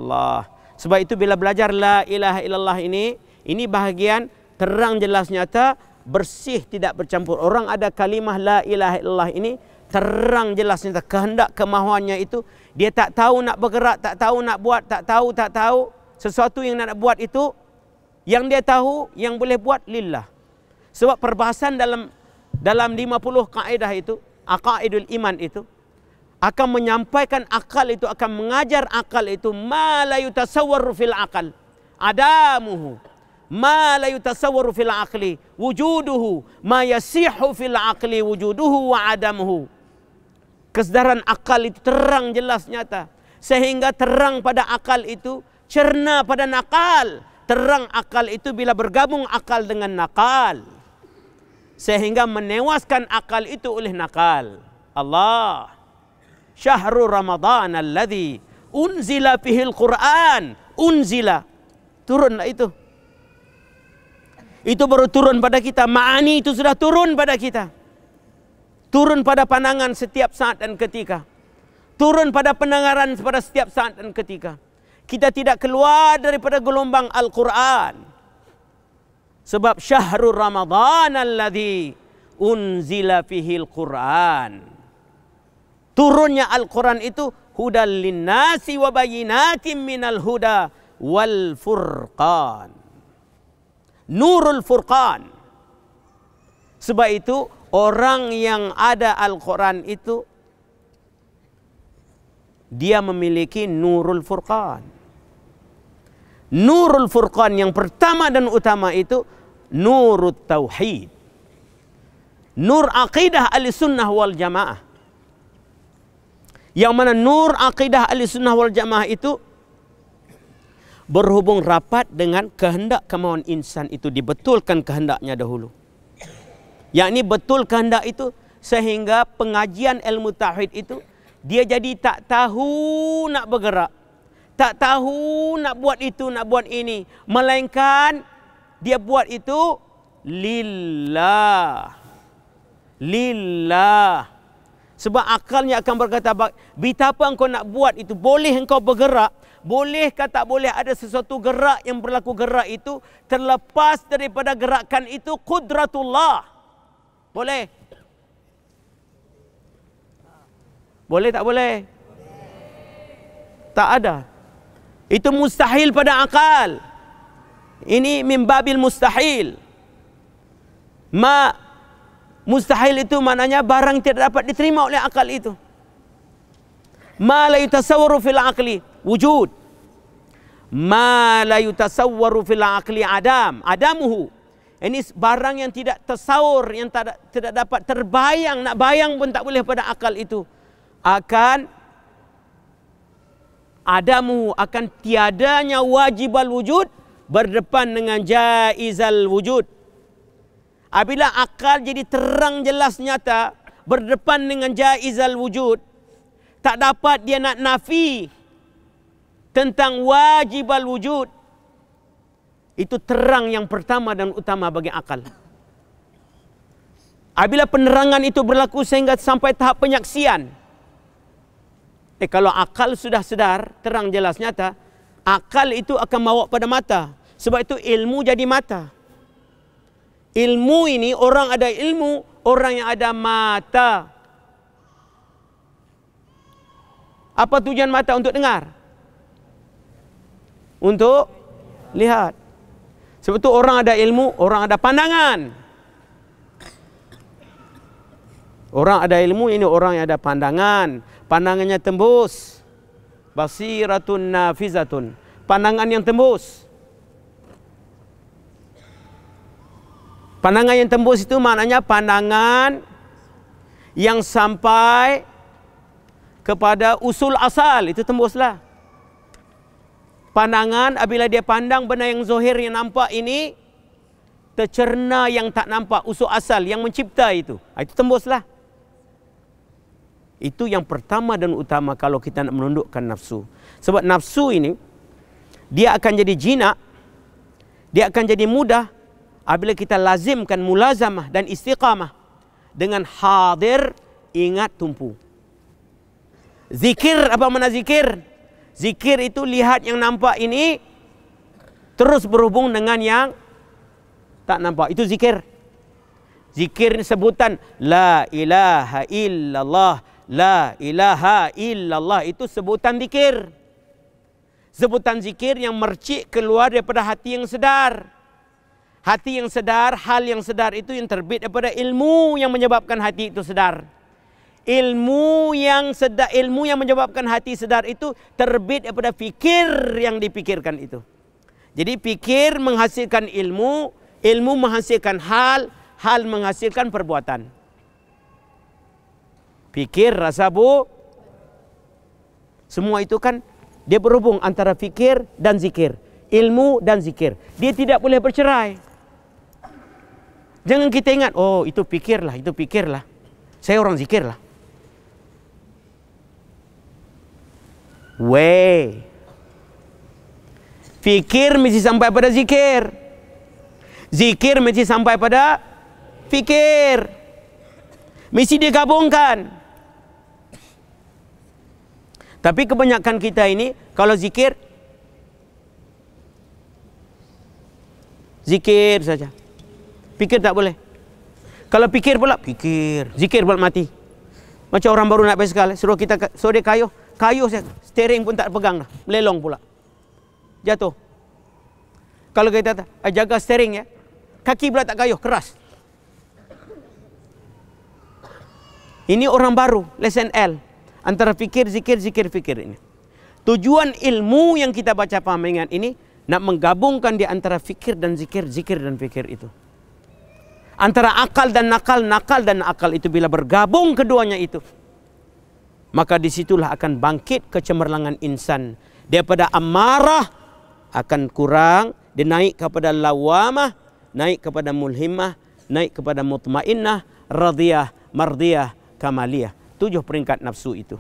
illallah. Sebab itu bila belajar la ilaha illallah ini bahagian terang jelas nyata, bersih tidak bercampur. Orang ada kalimah la ilaha illallah ini terang jelas nyata, kehendak kemahuannya itu dia tak tahu nak bergerak, tak tahu nak buat, tak tahu sesuatu yang nak buat itu, yang dia tahu yang boleh buat lillah. Sebab perbahasan dalam 50 kaedah itu, aqaidul iman itu akan menyampaikan akal itu, akan mengajar akal itu ma la yutasawwaru fil aqal adamuhu, ma la yutasawwaru fil aqli wujuduhu, ma yasihu fil aqli wujuduhu wa adamuhu. Kesedaran akal itu terang jelas nyata, sehingga terang pada akal itu cerna pada nakal. Terang akal itu bila bergabung akal dengan nakal, sehingga menewaskan akal itu oleh nakal. Allah, syahrul Ramadan alladzi unzila fihil Quran. Unzila, turunlah itu. Itu baru turun pada kita. Ma'ani itu sudah turun pada kita. Turun pada pandangan setiap saat dan ketika. Turun pada pendengaran pada setiap saat dan ketika. Kita tidak keluar daripada gelombang Al-Quran. Sebab syahrul Ramadan alladzi unzila fihil Quran. Turunnya Al-Quran itu hudal linnasi wa bayyinatin minal huda wal furqan. Nurul furqan. Sebab itu orang yang ada Al-Quran itu dia memiliki nurul furqan. Nurul furqan yang pertama dan utama itu nurut tauhid. Nur aqidah Ahlussunnah wal Jamaah. Yang mana nur aqidah Ahlussunnah wal Jamaah itu berhubung rapat dengan kehendak kemauan insan itu, dibetulkan kehendaknya dahulu. Yakni betul kehendak itu sehingga pengajian ilmu tauhid itu dia jadi tak tahu nak bergerak, tak tahu nak buat itu, nak buat ini, melainkan dia buat itu lillah. Lillah. Sebab akalnya akan berkata, betapa engkau nak buat itu, boleh engkau bergerak, bolehkah tak boleh ada sesuatu gerak yang berlaku gerak itu terlepas daripada gerakan itu qudratullah. Boleh? Boleh tak boleh? Tak ada. Itu mustahil pada akal. Ini min babil mustahil. Mustahil itu maknanya barang tidak dapat diterima oleh akal itu. Ma la yutasawwaru fil aqli wujud. Ma la yutasawwaru fil aqli adamuhu. Ini barang yang tidak tasawur, yang tidak dapat terbayang, nak bayang pun tak boleh pada akal itu. Akan adamuhu, akan tiadanya wajibal wujud berdepan dengan jaizal wujud. Apabila akal jadi terang jelas nyata berdepan dengan jaizal wujud, tak dapat dia nak nafi tentang wajibal wujud. Itu terang yang pertama dan utama bagi akal. Apabila penerangan itu berlaku sehingga sampai tahap penyaksian, kalau akal sudah sedar, terang jelas nyata, akal itu akan bawa pada mata. Sebab itu ilmu jadi mata. Ilmu ini, orang ada ilmu, orang yang ada mata. Apa tujuan mata? Untuk dengar, untuk lihat. Sebab itu orang ada ilmu, orang ada pandangan. Orang ada ilmu ini orang yang ada pandangan. Pandangannya tembus. Basiratun nafizatun. Pandangan yang tembus. Pandangan yang tembus itu maknanya pandangan yang sampai kepada usul asal, itu tembuslah. Pandangan apabila dia pandang benda yang zahir yang nampak ini tercerna yang tak nampak, usul asal yang mencipta itu tembuslah. Itu yang pertama dan utama kalau kita nak menundukkan nafsu. Sebab nafsu ini dia akan jadi jinak, dia akan jadi mudah apabila kita lazimkan mulazamah dan istiqamah dengan hadir, ingat, tumpu. Zikir, apa makna zikir? Zikir itu lihat yang nampak ini terus berhubung dengan yang tak nampak. Itu zikir. Zikir ini sebutan la ilaha illallah. La ilaha illallah itu sebutan zikir. Sebutan zikir yang mercik keluar daripada hati yang sedar. Hati yang sedar, hal yang sedar itu yang terbit daripada ilmu yang menyebabkan hati itu sedar. Ilmu yang sedar, ilmu yang menyebabkan hati sedar itu terbit daripada fikir yang dipikirkan itu. Jadi fikir menghasilkan ilmu, ilmu menghasilkan hal, hal menghasilkan perbuatan. Fikir, rasa, semua itu kan dia berhubung antara fikir dan zikir, ilmu dan zikir. Dia tidak boleh bercerai. Jangan kita ingat, oh itu fikirlah, itu fikirlah. Saya orang zikirlah. Fikir mesti sampai pada zikir. Zikir mesti sampai pada fikir. Mesti digabungkan. Tapi kebanyakan kita ini kalau zikir, zikir saja. Fikir tak boleh. Kalau fikir pula, fikir. Zikir pula mati. Macam orang baru nak basikal, suruh dia kayuh. Kayuh saya, steering pun tak pegang dah, melelong pula. Jatuh. Kalau kita jaga steering ya, kaki pula tak kayuh, keras. Ini orang baru, lesson L. Antara fikir, zikir, zikir, fikir ini. Tujuan ilmu yang kita baca pahaman ini, nak menggabungkan di antara fikir dan zikir, zikir dan fikir itu. Antara akal dan nakal, nakal dan akal itu bila bergabung keduanya itu, maka disitulah akan bangkit kecemerlangan insan. Daripada amarah akan kurang, dia naik kepada lawamah, naik kepada mulhimah, naik kepada mutmainnah, radiyah, mardiyah, kamaliyah. 7 peringkat nafsu itu.